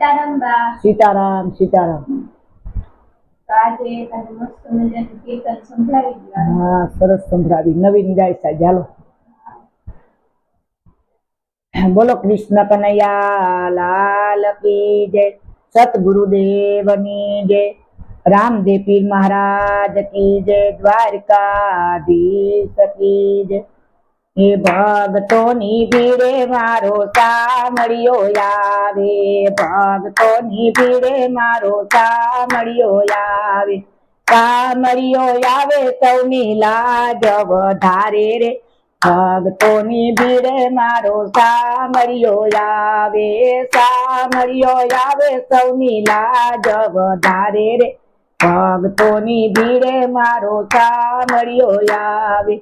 સીતારામ બા. સીતારામ સીતારામ. તો આજે તને મસ્ત મજાનું કીર્તન સંભળાવી દીધું. હા, સરસ સંભળાવી. નવીન ગાય સા ચાલો. બોલો કૃષ્ણ કનૈયા લાલ કી જય, સતગુરુદેવની જય, રામદેવ પીર મહારાજ કી જય, દ્વારકાધીશ કી જય. હે ભક્તોની ભીડે મારો સામળિયો આવે, ભક્તોની ભીડે મારો સામળિયો આવે, સામળિયો આવે સૌની લાજ વધારે રે, ભક્તોની ભીડે મારો સામળિયો આવે, સામળિયો આવે સૌની લાજ વધારે રે, ભક્તોની ભીડે મારો સામળિયો આવે.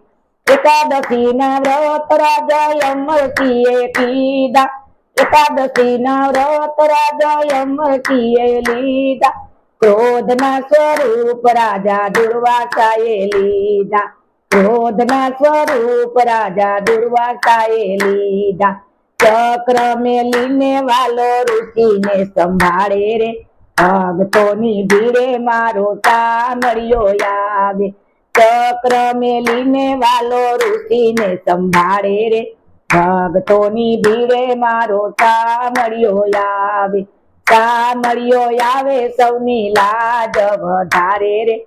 એકાદશી ના વ્રત રાજા અમરસિંહે કીધા, એકાદશી ના વ્રત રાજા અમરસિંહે લીધા, ક્રોધ ના સ્વરૂપ રાજા દુર્વાસાએ લીધા, ક્રોધ ના સ્વરૂપ રાજા દુર્વાસાએ લીધા, ચક્ર મેલીને વાલો ઋષિને સંભાળે રે, ભક્તોની ભીડે મારો સામળિયો આવે, ચક્ર મેલીને વાલો ઋષિને સંભાળે રે, ભક્તોની ભીડે મારો સામળિયો આવે, સામળિયો આવે સૌની લાજ વધારે રે,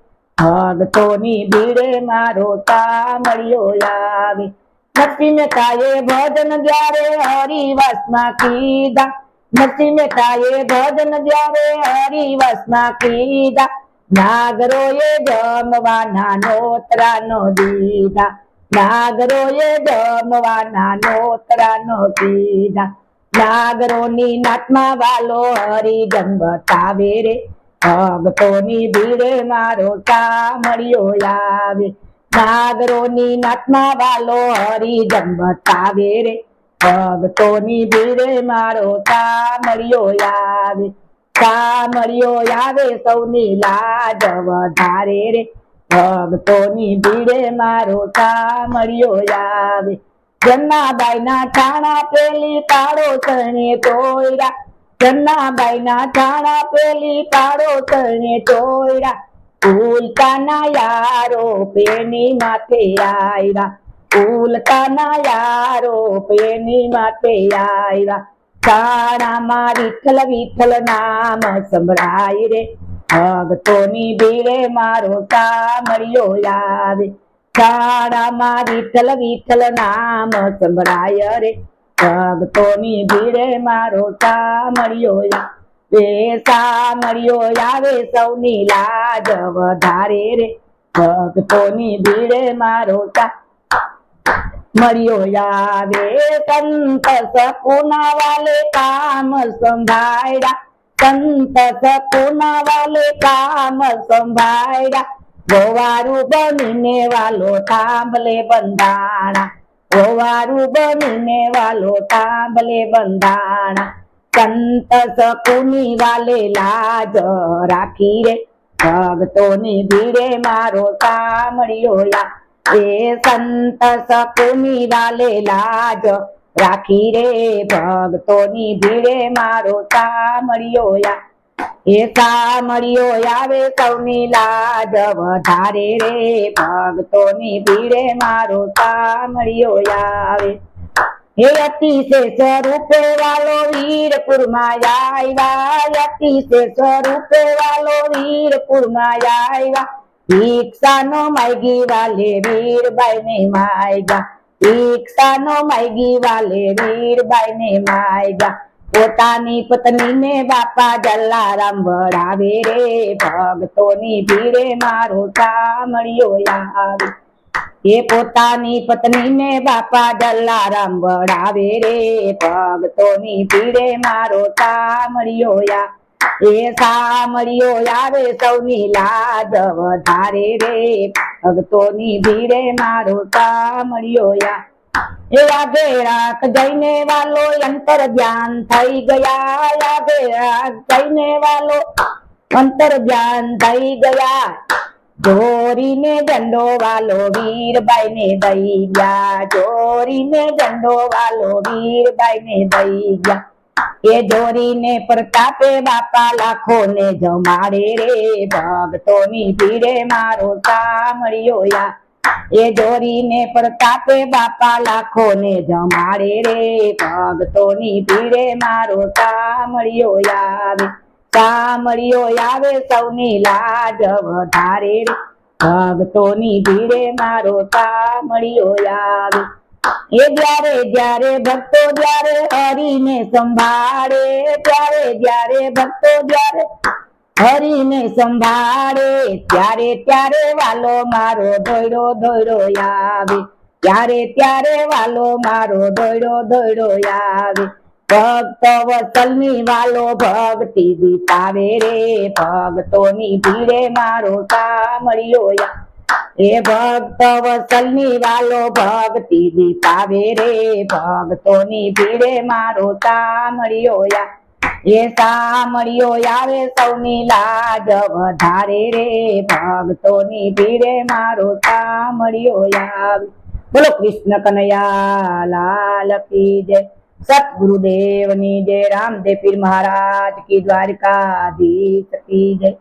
ભક્તોની ભીડે મારો સામળિયો આવે. નરસિંહ મહેતાએ ભજન જ્યારે હરિવાસમાં કીધા, નરસિંહ મહેતાએ ભજન જ્યારે હરિવાસમાં કીધા, નાગરોએ જમવાના નોતરા નો દીધા, નાગરોએ જમવાના નોતરા નો દીધા, નાગરોની નાતમાં વાલો હરિજન બતાવે રે, ભક્તોની ભીડે મારો સામળિયો આવે, નાગરોની નાતમાં વાલો હરિજન બતાવે રે, ભક્તોની ભીડે મારો સામળિયો આવે, સામળિયો આવે સૌની લાજ વધારે રે, ભક્તોની ભીડે મારો સામળિયો આવે. જન્નાબાઈ ના છાણા પેલી કાળો ચણે ચોયરા, જન્નાબાઈ ના છાણા પેલી કાળો ચણે ચોયરા, ઉલકા ના યારો પેની માથે આવ્યા, ઉલકા ના યારો પેની માથે આવ્યા, છાણામાં વિઠ્ઠલ વિઠ્ઠલ નામ સંભળાય રે, ભક્તોની ભીડે મારો સામળિયો આવે, છાણામાં વિઠ્ઠલ વિઠ્ઠલ નામ સંભળાય રે, ભક્તોની ભીડે મારો સામળિયો આવે, સામળિયો આવે સૌની લાજ વધારે રે, ભક્તોની ભીડે મારો મળ્યો આવે. સંત સપુના વાલે કામ સંભાળ્યા, સંત સપુના વાલે કામ સંભાળ્યા, ગોવારું બનીને વાલો થાંભલે બંધાણા, ગોવારું બનીને વાલો થાંભલે બંધાણા, સંત સપુની વાલે લાજ રાખી રે, ભક્તોની ભીડે મારો સામળિયો આવે, એ સંત સપુની વાલે લાજ રાખી રે, ભક્તોની ભીડે મારો સામળિયો આવે, એ સામળિયો આવે સૌની લાજ વધારે રે, ભક્તોની ભીડે મારો સામળિયો આવે. હે અતિશય સ્વરૂપે વાલો વીરપુરમાં આવ્યા, અતિશય સ્વરૂપે વાલો વીરપુરમાં આવ્યા, ભિક્ષાનો માગી વાલે વીરબાઈ ને માગ્યા, ભિક્ષાનો માગી વાલે વીરબાઈ ને માગ્યા, પોતાની પત્નીને બાપા જલારામ વળાવે રે, ભક્તોની ભીડે મારો સામળિયો આવે, એ પોતાની પત્નીને બાપા જલારામ વળાવે રે, ભક્તોની ભીડે મારો સામળિયો આવે, એ સામળિયો આવે સૌની લાજ વધારે રે, ભક્તોની ભીડે મારો સામળિયો આવે. એ આગે રાખ જઈને વાલો અંતર ધ્યાન થઈ ગયા, આગે રાખ જઈને વાલો અંતર ધ્યાન થઈ ગયા, જોરીને ઝંડો વાલો વીરબાઈ ને દઈ ગયા, જોરીને ઝંડો વાલો વીરબાઈ ને દઈ ગયા, એ જોરીને પ્રતાપે બાપા લાખો ને જમાડે રે ભક્તોની ભીડે મારો સામળિયો યા એ જોરીને પ્રતાપે બાપા લાખો ને જમાડે રે ભક્તોની ભીડે મારો સામળિયો આવે સામળિયો આવે સૌની લાજ વધારે રે ભક્તોની ભીડે મારો સામળિયો આવે એ જ્યારે ભક્તો જ્યારે હરીને સંભાળે ત્યારે ભક્તો જ્યારે હરીને સંભાળે ત્યારે વાલો મારો દોડો આવે ત્યારે વાલો મારો દોડો આવે ભક્ત વસલની વાલો ભક્તિ દીપાવે રે ભક્તોની ભીડે મારો સામળિયો એ ભક્ત વસલની વાલો ભક્તિ દીપાવે રે ભક્તોની ભીડે મારો સામળિયો એ સામળિયો આવે સૌની લાજ વધારે રે ભક્તોની ભીડે મારો સામળિયો આવે બોલો કૃષ્ણ કનૈયા લાલ કી જય સતગુરુદેવની જય રામદેવ પીર મહારાજ કી દ્વારકાધીશ કી જય